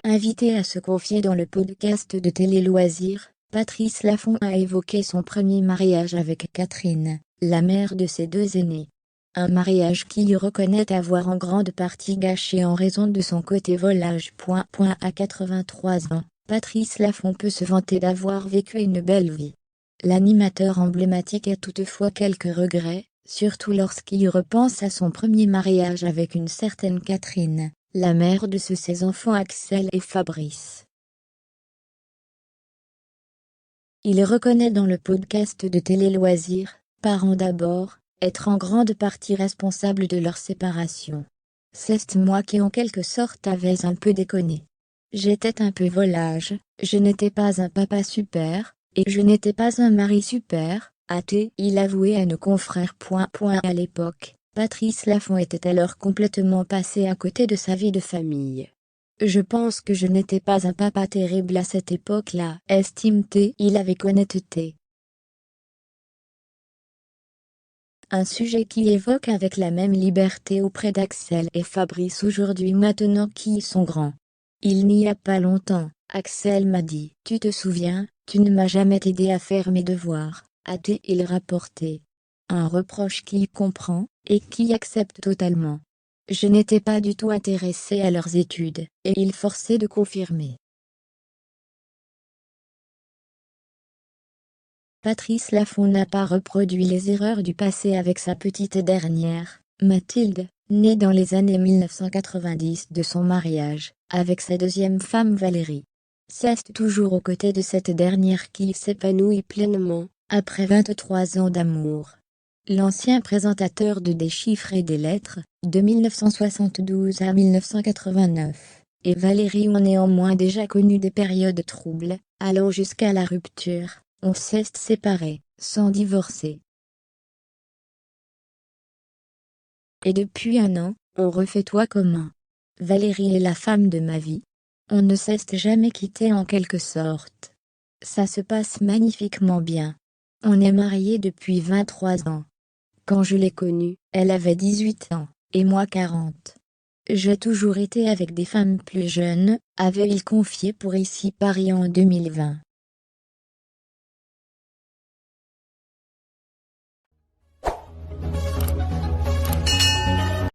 Invitée à se confier dans le podcast de Télé Loisirs, Patrice Laffont a évoqué son premier mariage avec Catherine, la mère de ses deux aînés. Un mariage qu'il reconnaît avoir en grande partie gâché en raison de son côté volage. À 83 ans, Patrice Laffont peut se vanter d'avoir vécu une belle vie. L'animateur emblématique a toutefois quelques regrets, surtout lorsqu'il repense à son premier mariage avec une certaine Catherine, la mère de ses enfants Axel et Fabrice. Il reconnaît dans le podcast de Télé Loisirs, Parents d'abord, être en grande partie responsable de leur séparation. C'est moi qui en quelque sorte avais un peu déconné. J'étais un peu volage, je n'étais pas un papa super, et je n'étais pas un mari super, a-t-il avoué à nos confrères. À l'époque, Patrice Laffont était alors complètement passé à côté de sa vie de famille. Je pense que je n'étais pas un papa terrible à cette époque-là, estime-t-il avec honnêteté. Un sujet qu'il évoque avec la même liberté auprès d'Axel et Fabrice aujourd'hui maintenant qu'ils sont grands. Il n'y a pas longtemps, Axel m'a dit « Tu te souviens, tu ne m'as jamais aidé à faire mes devoirs », a-t-il rapporté. Un reproche qu'il comprend, et qui accepte totalement. Je n'étais pas du tout intéressé à leurs études, et il forçait de confirmer. Patrice Laffont n'a pas reproduit les erreurs du passé avec sa petite dernière, Mathilde, née dans les années 1990 de son mariage, avec sa deuxième femme Valérie. C'est toujours aux côtés de cette dernière qu'il s'épanouit pleinement, après 23 ans d'amour. L'ancien présentateur de Des chiffres et des lettres, de 1972 à 1989, et Valérie ont néanmoins déjà connu des périodes troubles, allant jusqu'à la rupture. On s'est séparés, sans divorcer. Et depuis un an, on refait toi commun. Valérie est la femme de ma vie. On ne s'est jamais quitté en quelque sorte. Ça se passe magnifiquement bien. On est mariés depuis 23 ans. Quand je l'ai connue, elle avait 18 ans, et moi 40. J'ai toujours été avec des femmes plus jeunes, avait-il confié pour Ici Paris en 2020.